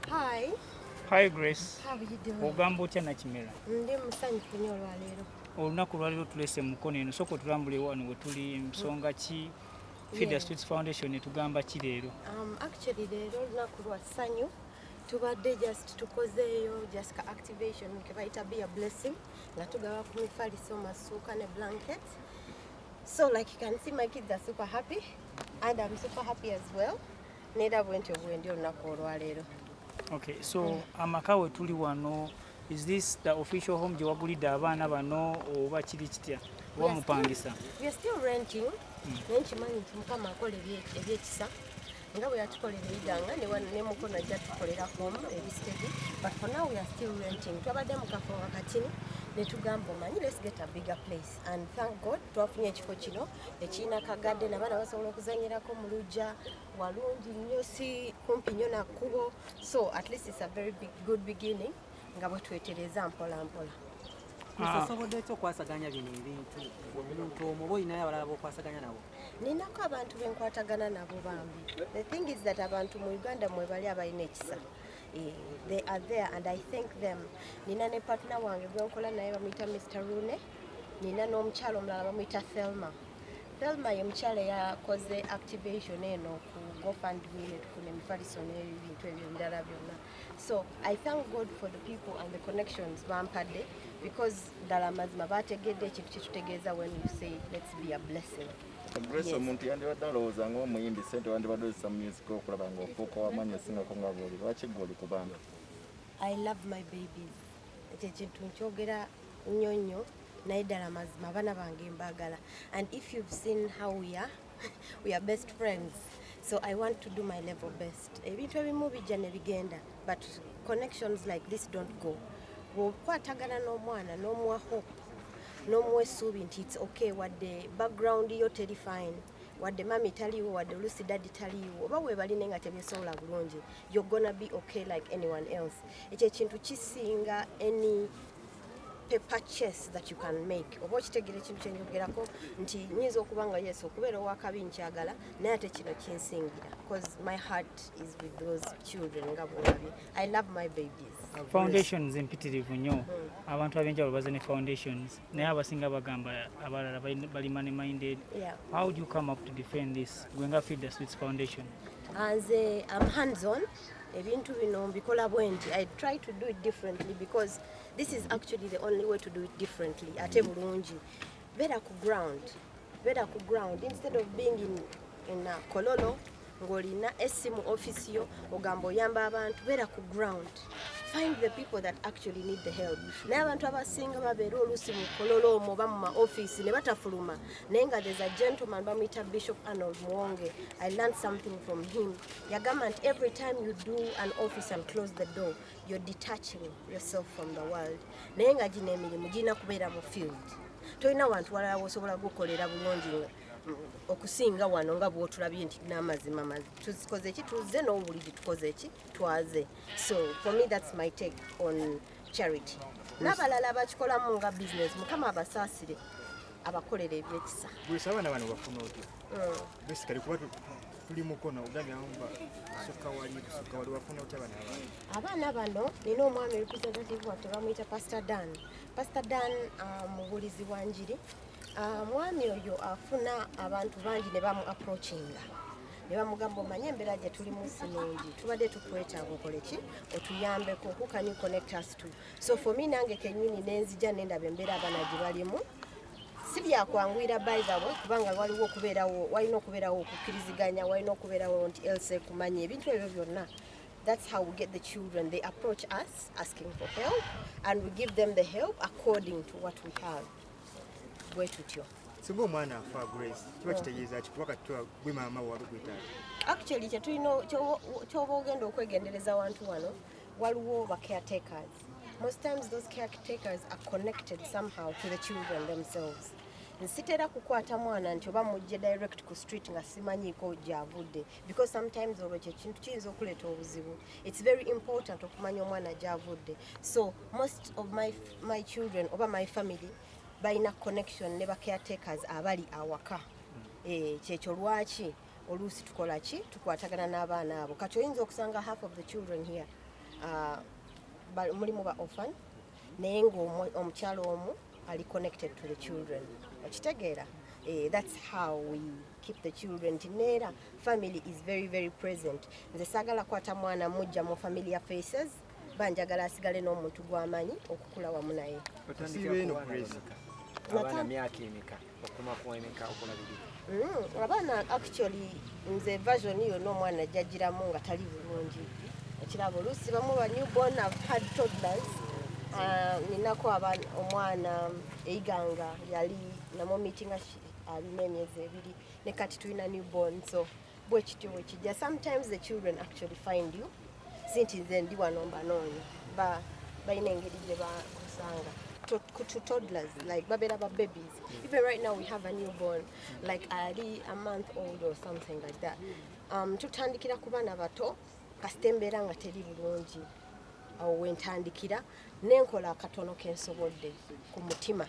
Hi. Hi Grace. How are you doing? Ogamba otya Nakimera? Ndi musanyufu nnyo olwaleero. Olunaku lwaleero tulese Mukono eno soko tulambule wano we tuli nsonga ki Feed the Streets Foundation etugamba ki leero? Actually leero olunaku lwa ssanyu tubadde just tukozeeyo just ka activation ke bayita be a blessing nga tugaba ku mifaliso masuuka ne blanket. So like you can see my kids are super happy and I'm super happy as well. Neera bwentyo bwendi olunaku olwaleero. Okay, so amaka we tuli wano, is this the official home gye wagulidde abaana bano oba kiri kitya oba mupangisa? We are still renting. Naye nkimanyi nti Mukama akola ebyekisa nga bwe yatukolera Iganga ne Mukono ajja tukolera home ebistedi, but for now we are still renting. Twabadde mu kafo wakatini ne tugamba omanyi let's get a bigger place and thank God twafunye ekifo kino ekirina kagadde n'abaana basobola okuzanyirako mu luggya walungi nnyo si kumpi nnyo na kkubo, so at least it's a very good beginning nga bwe twetereza mpola mpola. Osobola okwasaganya bino ebintu omuntu omu oba olinayo abalala b'okwasaganya nabo? Ninako abantu benkwatagana nabo bambi. The thing is that abantu mu Uganda mwe bali abalina ekisa. They are there and I thank them. Nina ne partner wange gwe nkola naye bamuyita Mr. Rune. Nina n'omukyalo omulala bamuyita Thelma. Thelma ye mukyala yakoze activation eno ku GoFundMe ne tufuna emifaliso n'ebintu ebyo ebirala byonna. So I thank God for the people and the connections bampadde because ddala amazima bategedde ekintu kye tutegeeza when you say let's be a blessing. Grace omuntu yandibadde alowooza ng'omuyimbi ssente wandibadde ozisa music okulaba ng'ofuuka w'amaanyi osingako nga bw'oli lwaki ggwe oli ku baana? I love my babies. Ekyo ekintu nkyogera nnyo nnyo naye ddala mazima abaana bange mbaagala and if you've seen how we are best friends, so I want to do my level best. Ebintu ebimu bijja ne bigenda but connections like this don't go. Bw'okwatagana n'omwana n'omuwa hope n'omuwa essuubi nti it's okay wadde background yo teri fine wadde mami taliiwo wadde oluusi daddy taliiwo oba weebaline nga tebyesobola bulungi, you're gonna be okay like anyone else. Ekyo ekintu kisinga any paper chase that you can make. Oba okitegera ekintu kyenjogerako nti nyinza okuba nga yes okubeera owakabi nkyagala naye ate kino kinsingira because my heart is with those children nga bwolabye. I love my babies. Foundations empitirivu nnyo. Abantu ab'enjawulo baze ne foundations naye abasinga bagamba abalala bali money minded. How do you come up to defend this gwe nga Feed the Streets Foundation? Nze I'm hands on. Ebintu bino mbikola bwendi. I try to do it differently because this is actually the only way to do it differently. Ate bulungi. Better ku ground instead of being in a kololo ng'olina essimu office yo ogamba oyamba abantu. Better ku ground. Find the people that actually need the help. Naye abantu abasinga babeera oluusi mu kololo omwo oba mu ma office ne batafuluma naye nga there's a gentleman bamuyita Bishop Arnold Muwonge. I learned something from him. Yagamba nti every time you do an office and close the door you're detaching yourself from the world. Naye nga gino emirimu girina kubeera mu field. Tolina wantu walala wosobola gukolera bulungi okusinga wano nga bw'otulabye nti n'amazima tukoze ki tuzze n'obuliri tukoze ki twaze. So for me that's my take on charity. N'abalala abakikolamu nga business Mukama abasaasire abakolera ebyekisa. Bwesa abaana bano bafuna otya? Basically kuba tuli Mukono ogambye amba sukka wali bafuna otya abaana bano nina omwami representative waffe bamuyita Pastor Dan. Pastor Dan mubulizi wa njiri. Mwami oyo afuna abantu bangi ne bamu approachinga ne bamugamba omanye embeera gye tulimu sinungi tubadde tukwetaaga okole ki otuyambeko, who can you connect us to? So for me nange kenyini nenzija nendaba embeera abaana gye balimu si byakwanguyira by the way kubanga waliwo okubeerawo walina okubeerawo okukkiriziganya walina okubeerawo nti else kumanya ebintu ebyo byonna. That's how we get the children. They approach us asking for help and we give them the help according to what we have. Singa omwana afa Grace kiba kitegeeza ki kuba kati gwe maama walugwetaali? Actually kyoba ogenda okwegendereza wantu wano waliwo ba caretakers. Most times those caretakers are connected somehow to the children themselves. Nsitera kukwata mwana nti oba mujje direct ku street nga simanyiiko gy'avudde because sometimes olwo kintu kiyinza okuleeta obuzibu. It's very important okumanya omwana gy'avudde. So most of my children oba my family balina connection ne ba caretakers abali awaka. Kyekyo lwaki oluusi tukola ki tukwatagana n'abaana abo. Kati oyinza okusanga half of the children here mulimu ba orphan naye ng'omukyalo omu ali connected to the children okitegeera. That's how we keep the children. Tinera family is very very present. Nze saagala kwata mwana mujja mu familiar faces banjagala asigale n'omuntu gw'amanyi okukula wamu naye. Abaana myaka emeka okuma ku emeka okulabirira? Abaana actually nze version yonna omwana ajjagiramu nga tali bulungi ekirabo oluusi bamu ba newborn have had toddlers. Ninako omwana eyiganga yali namumiitinga alina emyezi 2 ne kati tulina newborn, so bwe kityo bwe kijja. Sometimes the children actually find you sinti nze ndi wano mbanoonya balina engeri gye bakusanga to toddlers, like babera ba babies. Even right now we have a newborn, like ali a month old or something like that. Tutandikira ku baana bato kasitembera nga teri bulungi awo wentandikira nenkola akatono kensobodde ku mutima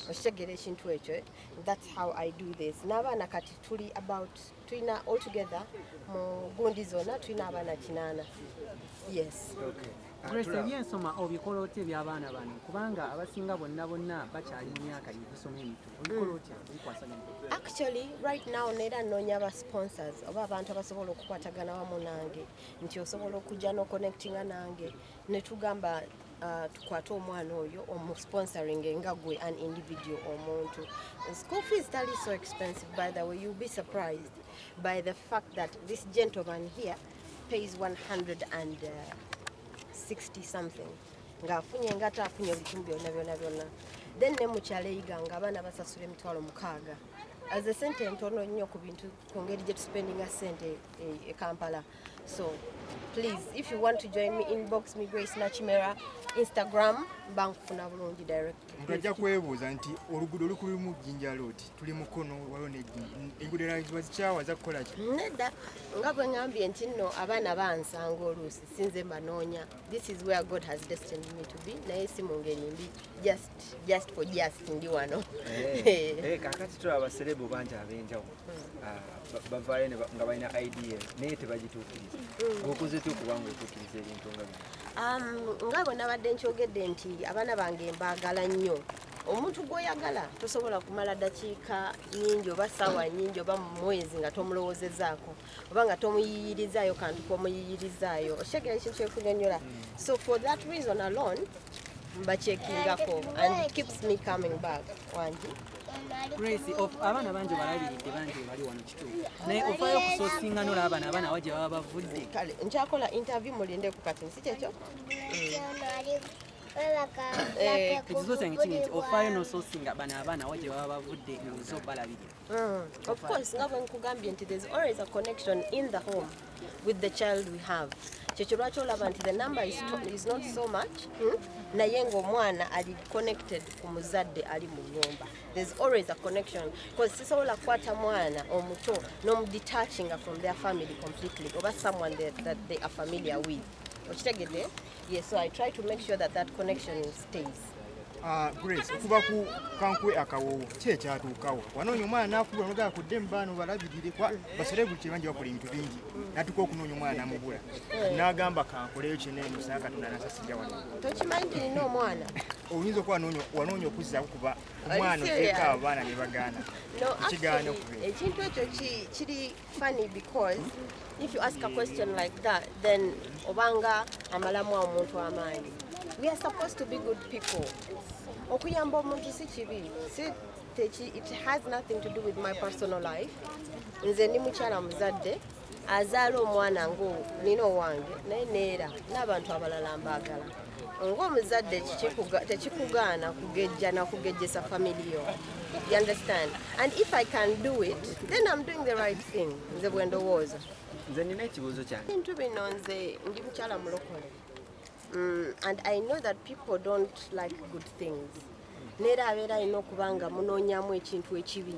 okitegeera ekintu ekyo. That's how I do this. N'abaana kati tuli about tulina all together mu gundi zonna tulina abaana 8. Yes. Okay. Grace, ebyensoma obikola otya eby'abaana bano kubanga abasinga bonna bakyali mu myaka y'okusoma emito, obikola otya obikwasa n'emito? Actually right now neera nnoonya aba sponsors oba abantu abasobola okukwatagana wamu nange nti osobola okujja n'oconnectinga nange ne tugamba tukwate omwana oyo omusponsoring nga gwe an individual omuntu. School fees tali so expensive, by the way. You'll be surprised by the fact that this gentleman here pays 160 something nga afunye ngata afunye ebitundu byonna. Then ne mukyalo eyiganga abaana basasula emitwalo 6 as a sente ntono nnyo ku bintu ku ngeri gye tuspendinga sente e Kampala. So please, if you want to join me, inbox me Grace Nakimera, Instagram bankufuna bulungi direct. Mpajja kwebuuza nti oluguudo lukuli mu Jinja Road tuli Mukono waliwo enguudo eragibwa zikyawa za kukola ki? Nedda nga bwe ngambye nti nno abaana bansanga oluusi sinze mbanoonya. This is where God has destined me to be, naye si mu ngeri mbi, just for just ndi wano. Kakati tulaba abaserebo bangi ab'enjawulo bavaayo nga balina idea naye tebagituukiriza. Ng'okoze tu kubanga otuukiriza ebintu nga bino? Nga bwe nabadde nkyogedde nti abaana bange mbaagala nnyo. Omuntu gw'oyagala tosobola kumala dakiika nnyingi oba ssaawa nnyingi oba mu mwezi nga tomulowoozezaako oba nga tomuyiyirizaayo kantu komuyiyirizaayo okitegeera ekintu kyekunyonnyola. So for that reason alone mbakyekingako and it keeps me coming back. Wangi Grace, abaana bangi balabiridde bangi bali wano kituufu naye ofaayo okusoosinga n'olaba abaana awo gye baba bavudde. Kale nkyakola interview mulindeku kati si kyekyo. Ekizoosa nti ofaayo n'osoosinga bano abaana awo gye baba bavudde nzo balabirira. Of course, nga bwe nkugambye nti there's always a connection in the home with the child we have. Kyekyo lwaki olaba nti the number is not so much naye ng'omwana ali connected ku muzadde ali mu nnyumba. There's always a connection because sisobola kukwata mwana omuto n'omudetachinga from their family completely oba someone that they are familiar with. Okitegedde? Yes, so I try to make sure that that connection stays. Grace, okuva ku kankwe akawoowo ki ekyatuukawo? Wanoonya omwana n'akubula n'ogala kudde mu baana obalabirire kwa baserebuti bangi bakola ebintu bingi n'atuuka okunoonya omwana n'amubula n'agamba kankoleyo kinene saa Katonda n'asasirya wano. Tokimanyi nti nina omwana? Oyinza okuba wanoonya okuzzaako kuba omwana oteeka abaana ne bagaana. No, actually, ekintu ekyo kiri funny because if you ask a question like that, then obanga amalamu omuntu amaanyi. We are supposed to be good people. Okuyamba omuntu si kibi. It has nothing to do with my personal life. Nze ndi mukyala muzadde azaala omwana nina owange naye neera n'abantu abalala mbaagala. Ng'omuzadde tekikugaana kugejja na kugejjesa family yo. You understand? And if I can do it, then I'm doing the right thing. Nze bwe ndowooza. Nze nina ekibuuzo kyange. Bintu bino nze ndi mukyala mulokole. And I know that people don't like good things. Neera abeera alina okuba nga munoonyamu ekintu ekibi.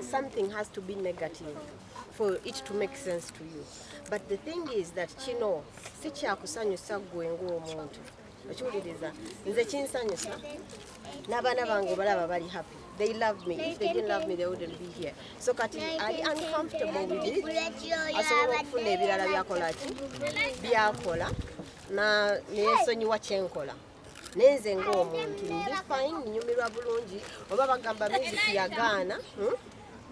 Something has to be negative for it to make sense to you. But the thing is that kino si kyakusanyusa ggwe ng'omuntu. Okiwuliriza? Nze kinsanyusa. N'abaana bange balaba bali happy. They love me. If they didn't love me, they wouldn't be here. So kati ali uncomfortable with it. Asobola okufuna ebirala byakola ki? Byakola. na neesonyiwa kyenkola nenze ng'omuntu ndi fine nyumirwa bulungi oba bagamba music yagaana.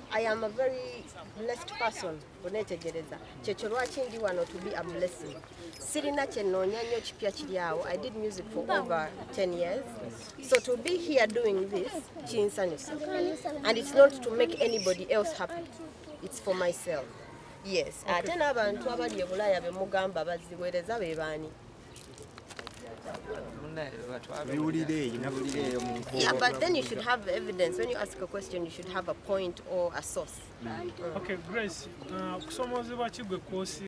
I am a very blessed person. Kunetegereza kyekyo lwaki ndi wano to be a blessing. Sirina kyenoonya nnyo kipya kiri awo. I did music for over 10 years. So to be here doing this kinsanyusa. And it's not to make anybody else happy. It's for myself. Yes. Ate n'abantu abali e Bulaaya be mugamba baziweereza be baani. Yeah, but then you should have evidence. When you ask a question, you should have a point or a source. Okay, Grace, kusomozebwa kigwe kosi